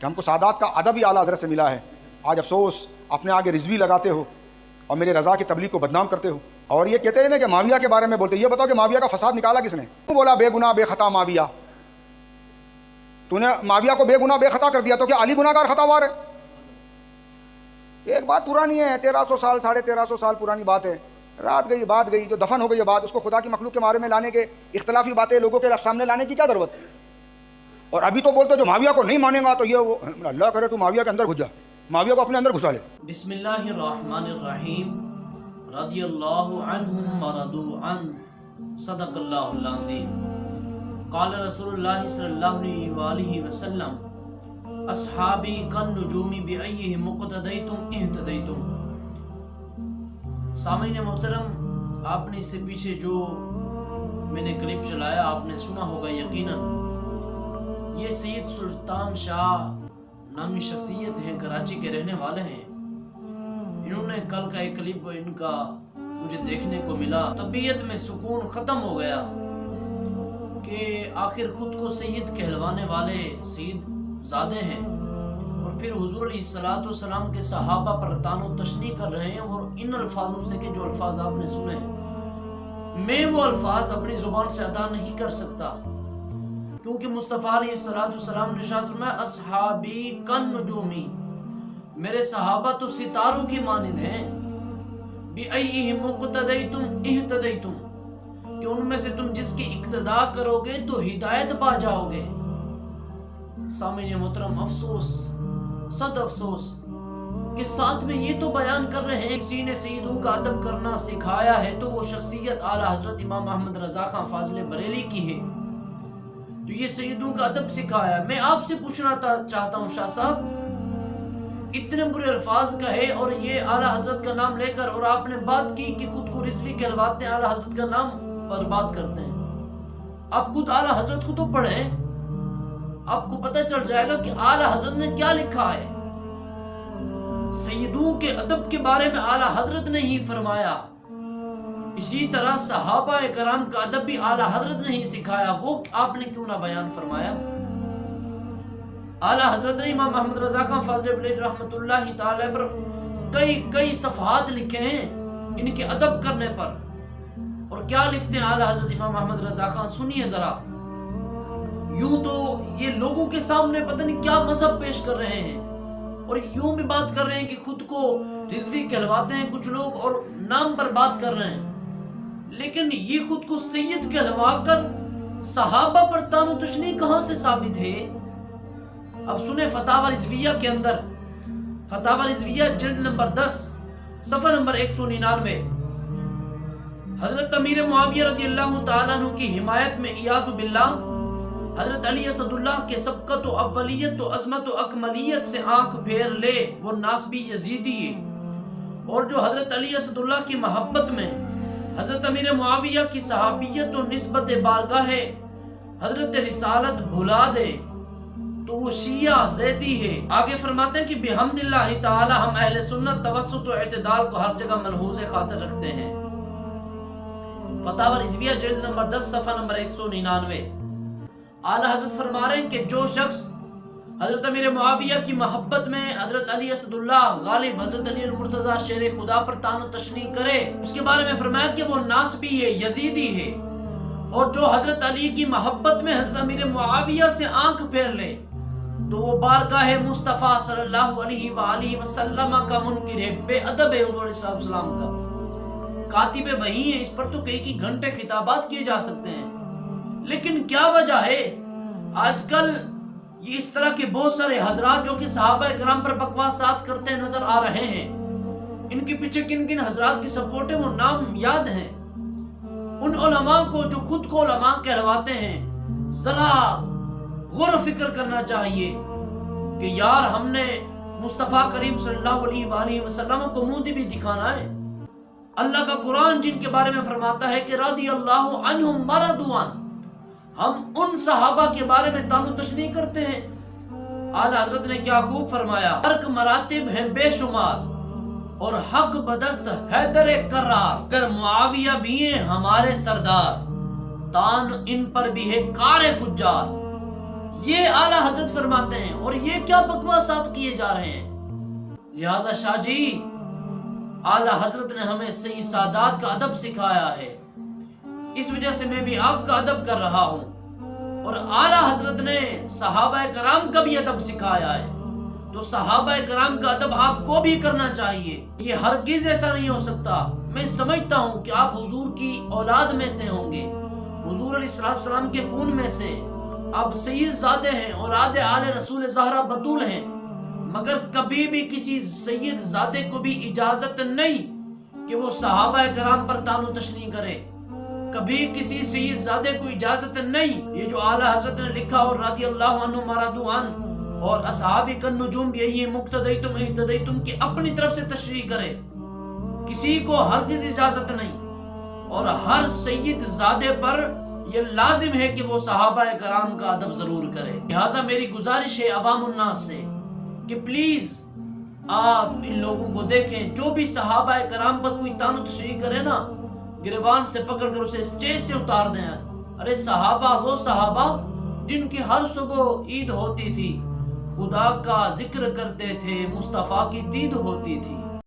کہ ہم کو سادات کا ادب ہی اعلیٰ حضرت سے ملا ہے. آج افسوس اپنے آگے رضوی لگاتے ہو اور میرے رضا کی تبلیغ کو بدنام کرتے ہو. اور یہ کہتے ہیں نا کہ معاویہ کے بارے میں بولتے ہیں. یہ بتاؤ کہ معاویہ کا فساد نکالا کس نے؟ تو بولا بے گناہ بے خطا معاویہ. تو نے معاویہ کو بے گناہ بے خطا کر دیا تو کیا علی گناہ گار خطا وار ہے؟ ایک بات پرانی ہے، 1300 سال 1350 سال پرانی بات ہے. رات گئی بات گئی، جو دفن ہو گئی یہ بات، اس کو خدا کی مخلوق کے بارے میں لانے کے اختلافی باتیں لوگوں کے سامنے لانے کی کیا ضرورت ہے؟ اور ابھی تو بولتے جو معاویہ کو نہیں مانے گا تو یہ اللہ کرے تو معاویہ کے اندر گھس جا، معاویہ کو اپنے اندر گھسا لے. بسم اللہ الرحمن الرحیم. رضی اللہ عنہم ورضوا عن صدق اللہ العظیم. قال رسول اللہ صلی اللہ علیہ وآلہ وسلم اصحابی کالنجوم بأیہم اقتدیتم اہتدیتم. سامعین محترم، آپ نے اس سے پیچھے جو میں نے کلپ چلایا آپ نے سنا ہوگا یقیناً. یہ سید سلطان شاہ نامی شخصیت ہیں، کراچی کے رہنے والے ہیں. انہوں نے کل کا ایک کلپ ان کا مجھے دیکھنے کو ملا. طبیعت میں سکون ختم ہو گیا کہ آخر خود کو سید کہلوانے والے سید زادے ہیں اور پھر حضور علیہ الصلوۃ والسلام کے صحابہ پر طعن و تشنیع کر رہے ہیں. اور ان الفاظوں سے کہ جو الفاظ آپ نے سنے، میں وہ الفاظ اپنی زبان سے ادا نہیں کر سکتا، کیونکہ مصطفیٰ علیہ الصلوۃ والسلام نے ارشاد فرمایا اصحابی کالنجومی، میرے صحابہ تو ستاروں کی مانند ہیں. بِأَيِّهِمْ اقْتَدَيْتُمْ اِهْتَدَيْتُمْ، کہ ان میں سے تم جس کی اقتداء کرو گے تو ہدایت پا جاؤ گے. سامعین محترم، افسوس، صد افسوس کہ ساتھ میں یہ تو بیان کر رہے ہیں کسی نے سیدوں کا ادب کرنا سکھایا ہے تو وہ شخصیت اعلیٰ حضرت امام احمد رضا خان فاضل بریلی کی ہے، تو یہ سیدوں کا ادب سکھایا. میں آپ سے پوچھنا چاہتا ہوں شاہ صاحب، اتنے برے الفاظ کہے اور یہ اعلیٰ حضرت کا نام لے کر، اور آپ نے بات کی کہ خود کو رضوی کہلواتے ہیں، اعلیٰ حضرت کا نام پر بات کرتے ہیں. آپ خود اعلیٰ حضرت کو تو پڑھیں، آپ کو پتہ چل جائے گا کہ اعلیٰ حضرت نے کیا لکھا ہے. سیدوں کے ادب کے بارے میں اعلیٰ حضرت نے ہی فرمایا. اسی طرح صحابہ کرام کا ادب بھی اعلیٰ حضرت نے ہی سکھایا، وہ آپ نے کیوں نہ بیان فرمایا؟ اعلیٰ حضرت نے امام احمد رضا خان فاضل بریلی رحمۃ اللہ تعالی پر کئی صفحات لکھے ہیں ان کے ادب کرنے پر. اور کیا لکھتے ہیں اعلیٰ حضرت امام احمد رضا خان؟ سنیے ذرا. یوں تو یہ لوگوں کے سامنے پتہ نہیں کیا مذہب پیش کر رہے ہیں اور یوں بھی بات کر رہے ہیں کہ خود کو رضوی کہلواتے ہیں کچھ لوگ اور نام پر بات کر رہے ہیں، لیکن یہ خود کو سید کہلوا کر صحابہ پر طعن و تشنیع کہاں سے ثابت ہے؟ اب سنیں فتاوی رضویہ کے اندر، فتاوی رضویہ جلد نمبر 10 صفحہ نمبر 199، حضرت امیر معاویہ رضی اللہ تعالیٰ عنہ کی حمایت میں اعوذ باللہ حضرت علی اسد اللہ کے سبقت و اولیت و عظمت و اکملیت سے آنکھ پھیر لے وہ ناسبی یزیدی ہے. اور جو حضرت علی اسد اللہ کی محبت میں حضرت امیر معاویہ کی صحابیت و نسبت بارگاہ حضرت رسالت بھلا دے تو وہ شیعہ زیدی ہے. آگے فرماتے ہیں کہ بحمد اللہ تعالی ہم اہل سنت توسط و اعتدال کو ہر جگہ ملحوظ خاطر رکھتے ہیں. فتاوی رضویہ جلد نمبر 10 صفحہ نمبر 199. اعلیٰ حضرت فرما رہے ہیں کہ جو شخص حضرت امیر معاویہ کی محبت میں حضرت علی اسد اللہ غالب حضرت علی المرتضیٰ شیر خدا پر طعن و تشنیع کرے، اس کے بارے میں فرمایا کہ وہ ناسبی ہے، یزیدی ہے. اور جو حضرت علی کی محبت میں حضرت امیر معاویہ سے آنکھ پھیر لے تو وہ بارگاہ مصطفیٰ صلی اللہ علیہ وآلہ وسلم کا منکر ہے، بے ادب ہے حضور علیہ السلام کا. کاتب وحی ہے، اس پر تو کئی گھنٹے خطابات کیے جا سکتے ہیں، لیکن کیا وجہ ہے آج کل یہ اس طرح کے بہت سارے حضرات جو کہ صحابہ کرام پر بکواسات کرتے نظر آ رہے ہیں. ان کے پیچھے کن کن حضرات کی سپورٹ ہے وہ نام یاد ہیں. ان علماء کو جو خود کو علماء کہلواتے ہیں ذرا غور و فکر کرنا چاہیے کہ یار ہم نے مصطفیٰ کریم صلی اللہ علیہ وآلہ وسلم کو منہ بھی دکھانا ہے. اللہ کا قرآن جن کے بارے میں فرماتا ہے کہ رضی اللہ عنہم ورضوا عنہ، ہم ان صحابہ کے بارے میں طعن و تشنیع کرتے ہیں. اعلیٰ حضرت نے کیا خوب فرمایا، فرق مراتب ہیں بے شمار اور حق بدست ہے در قرار، گر معاویہ بھی ہیں ہمارے سردار، طعن ان پر بھی ہے کار فجار. یہ اعلیٰ حضرت فرماتے ہیں اور یہ کیا بکواسات کیے جا رہے ہیں. لہذا شاہ جی اعلیٰ حضرت نے ہمیں سید سادات کا ادب سکھایا ہے، اس وجہ سے میں بھی آپ کا ادب کر رہا ہوں. اور اعلیٰ حضرت نے صحابہ کرام کا بھی ادب سکھایا ہے، تو صحابہ کرام کا ادب آپ کو بھی کرنا چاہیے. یہ ہرگز ایسا نہیں ہو سکتا. میں سمجھتا ہوں کہ آپ حضور کی اولاد میں سے ہوں گے، حضور علیہ السلام کے خون میں سے آپ سید زادے ہیں، اولاد آل رسول زہرا بطول ہیں، مگر کبھی بھی کسی سید زادے کو بھی اجازت نہیں کہ وہ صحابہ کرام پر طعن و تشنیع کرے. کبھی کسی سید زادے کو اجازت نہیں. یہ جو اعلیٰ حضرت نے لکھا اور رضی اللہ عنہ مرضوا عنہ اور اصحابی کالنجوم یہی مقتدیتم اہتدیتم کی اپنی طرف سے تشریح کرے، کسی کو ہرگز اجازت نہیں. اور ہر سید زادے پر یہ لازم ہے کہ وہ صحابہ کرام کا ادب ضرور کرے. لہٰذا میری گزارش ہے عوام الناس سے کہ پلیز آپ ان لوگوں کو دیکھیں، جو بھی صحابہ کرام پر کوئی طعن و تشریح کرے نا، گریبان سے پکڑ کر اسے اسٹیج سے اتار دیں. ارے صحابہ وہ صحابہ جن کی ہر صبح عید ہوتی تھی، خدا کا ذکر کرتے تھے، مصطفیٰ کی دید ہوتی تھی.